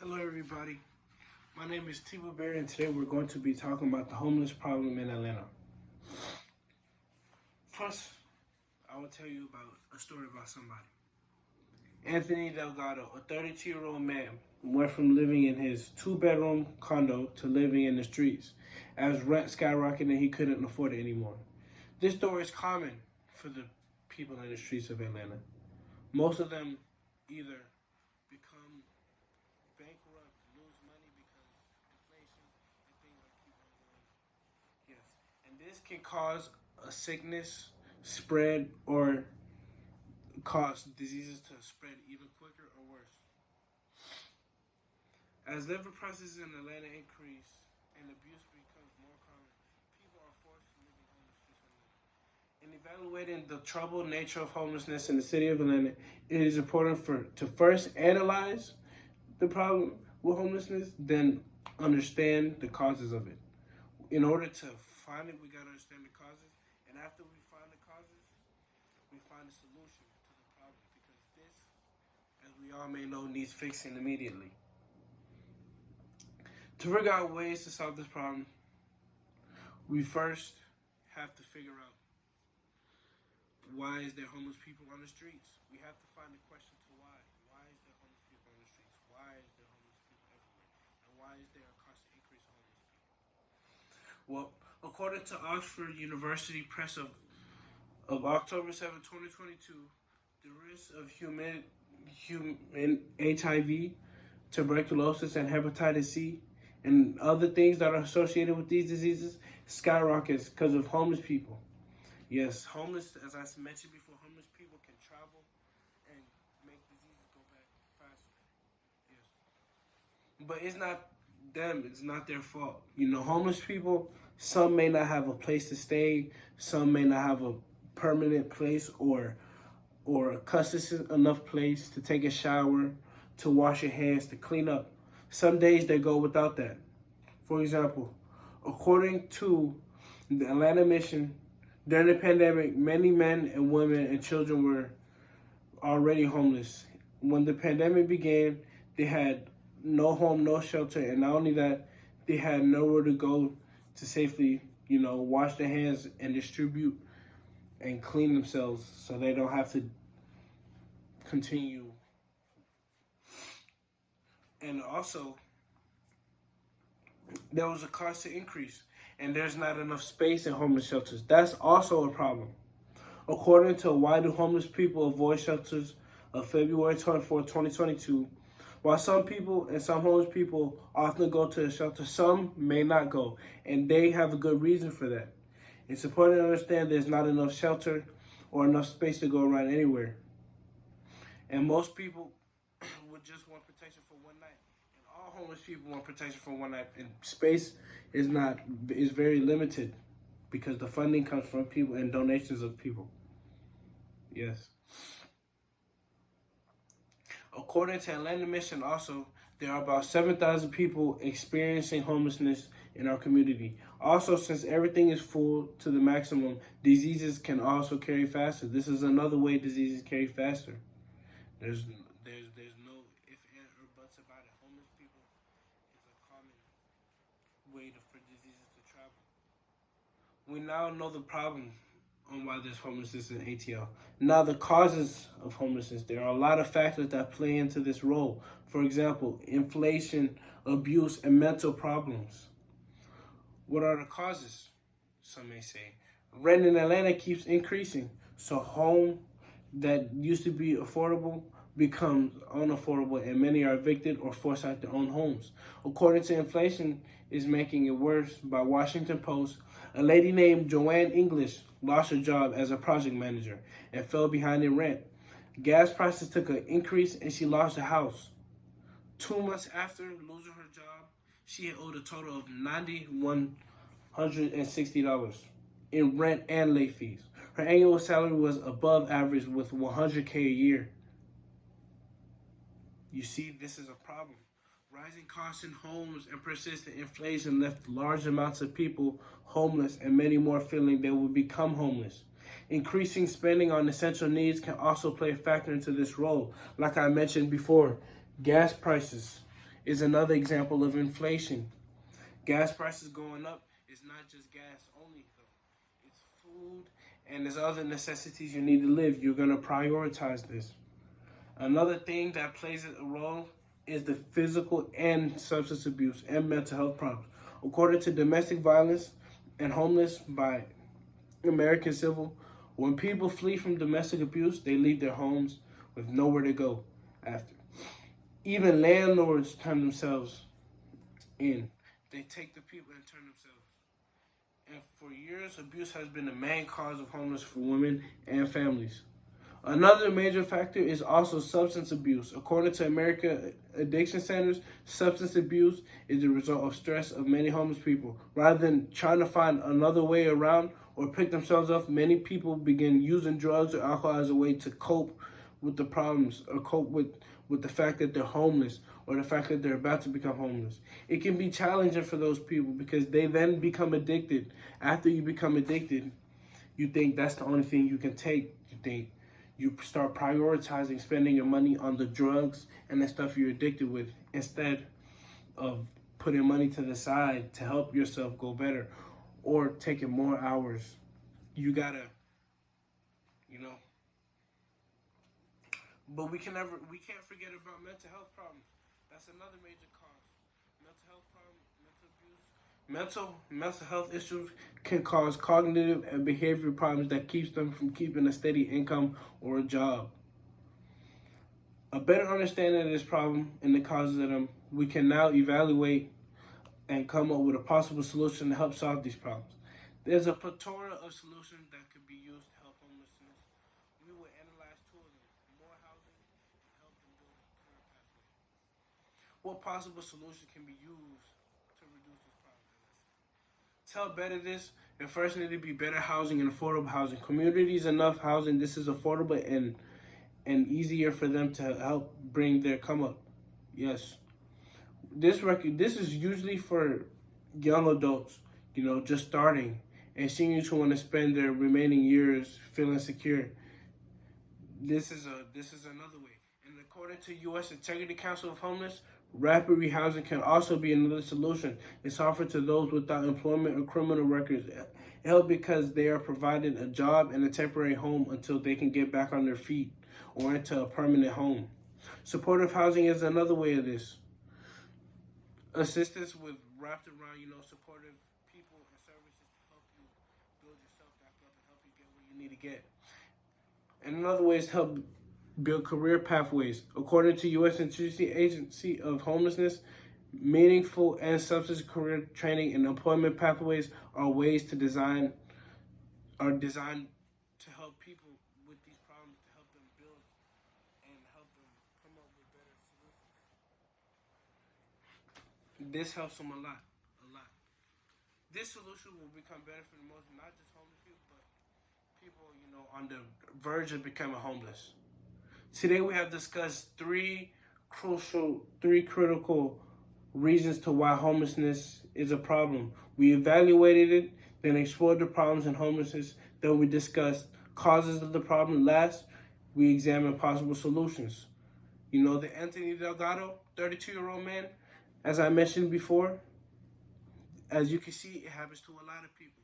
Hello everybody, my name is Tibu Berry and today we're going to be talking about the homeless problem in Atlanta. First, I will tell you about a story about somebody. Anthony Delgado, a 32-year-old man, went from living in his two-bedroom condo to living in the streets as rent skyrocketed and he couldn't afford it anymore. This story is common for the people in the streets of Atlanta. Most of them either become bankrupt, lose money because inflation and things like keep on going up. Yes, and this can cause a sickness spread or cause diseases to spread even quicker or worse. As living prices in Atlanta increase and abuse becomes more common, people are forced to live in homeless streets in Atlanta. In evaluating the troubled nature of homelessness in the city of Atlanta, it is important to first analyze the problem with homelessness, then understand the causes of it. In order to find it, we gotta understand the causes, and after we find the causes, we find a solution to the problem because this, as we all may know, needs fixing immediately. To figure out ways to solve this problem, we first have to figure out why is there homeless people on the streets. We have to find the question to why. Why is there homeless people on the streets? Why is there homeless people everywhere? And why is there a constant increase of homeless people? Well, according to Oxford University Press of October 7, 2022, the risk of human HIV, tuberculosis, and hepatitis C, and other things that are associated with these diseases skyrockets because of homeless people. Yes, homeless, as I mentioned before, homeless people can travel and make diseases go back faster. Yes. But it's not them, it's not their fault. Homeless people, some may not have a place to stay, some may not have a permanent place or a consistent enough place to take a shower, to wash your hands, to clean up. Some days they go without that. For example, according to the Atlanta Mission, during the pandemic, many men and women and children were already homeless. When the pandemic began, they had no home, no shelter, and not only that, they had nowhere to go to safely, wash their hands and distribute and clean themselves so they don't have to continue. And also, there was a constant increase, and there's not enough space in homeless shelters. That's also a problem. According to Why Do Homeless People Avoid Shelters of February 24, 2022, while some people and some homeless people often go to the shelter, some may not go, and they have a good reason for that. It's important to understand there's not enough shelter or enough space to go around anywhere. And most people would just want protection for one night. And all homeless people want protection for one night. And space is very limited because the funding comes from people and donations of people. Yes. According to Atlanta Mission also, there are about 7,000 people experiencing homelessness in our community. Also, since everything is full to the maximum, diseases can also carry faster. This is another way diseases carry faster. There's no if, and, or buts about it. Homeless people is a common way for diseases to travel. We now know the problem on why there's homelessness in ATL. Now, the causes of homelessness. There are a lot of factors that play into this role. For example, inflation, abuse, and mental problems. What are the causes? Some may say rent in Atlanta keeps increasing, so home that used to be affordable becomes unaffordable, and many are evicted or forced out their own homes. According to inflation is making it worse, by Washington Post, a lady named Joanne English lost her job as a project manager and fell behind in rent. Gas prices took an increase and she lost her house. 2 months after losing her job, she had owed a total of $9,160 in rent and late fees. Her annual salary was above average with $100K a year. You see, this is a problem. Rising costs in homes and persistent inflation left large amounts of people homeless and many more feeling they will become homeless. Increasing spending on essential needs can also play a factor into this role. Like I mentioned before, gas prices is another example of inflation. Gas prices going up is not just gas only, though. It's food and there's other necessities you need to live. You're going to prioritize this. Another thing that plays a role is the physical and substance abuse and mental health problems. According to Domestic Violence and Homeless by American Civil, when people flee from domestic abuse, they leave their homes with nowhere to go after. Even landlords turn themselves in. They take the people and turn themselves. And for years, abuse has been the main cause of homelessness for women and families. Another major factor is also substance abuse. According to American Addiction Centers, substance abuse is the result of stress of many homeless people. Rather than trying to find another way around or pick themselves up, many people begin using drugs or alcohol as a way to cope with the problems or cope with the fact that they're homeless or the fact that they're about to become homeless. It can be challenging for those people because they then become addicted. After you become addicted, you think that's the only thing you can take. You start prioritizing spending your money on the drugs and the stuff you're addicted with instead of putting money to the side to help yourself go better or taking more hours. You gotta, you know. But we can't forget about mental health problems. That's another major cause. Mental health problems, mental abuse. Mental health issues can cause cognitive and behavioral problems that keeps them from keeping a steady income or a job. A better understanding of this problem and the causes of them, we can now evaluate and come up with a possible solution to help solve these problems. There's a plethora of solutions that could be used to help homelessness. We will analyze two of them: more housing and help them build a career pathway. What possible solution can be used to reduce this problem? To help better this, there first need to be better housing and affordable housing. Communities enough housing. This is affordable and easier for them to help bring their come up. Yes, this is usually for young adults, just starting, and seniors who want to spend their remaining years feeling secure. This is another way. And according to U.S. Integrity Council of Homeless, rapid rehousing can also be another solution. It's offered to those without employment or criminal records. It helps because they are provided a job and a temporary home until they can get back on their feet or into a permanent home. Supportive housing is another way of this. Assistance with wrapped around, supportive people and services to help you build yourself back up and help you get where you need to get. And another way is to help build career pathways. According to U.S. Agency of Homelessness, meaningful and substance career training and employment pathways are designed to help people with these problems, to help them build and help them come up with better solutions. This helps them a lot. This solution will become better for the most, not just homeless people, but people, on the verge of becoming homeless. Today we have discussed three critical reasons to why homelessness is a problem. We evaluated it, then explored the problems in homelessness, then we discussed causes of the problem. Last, we examined possible solutions. The Anthony Delgado, 32-year-old man, as I mentioned before, as you can see, it happens to a lot of people.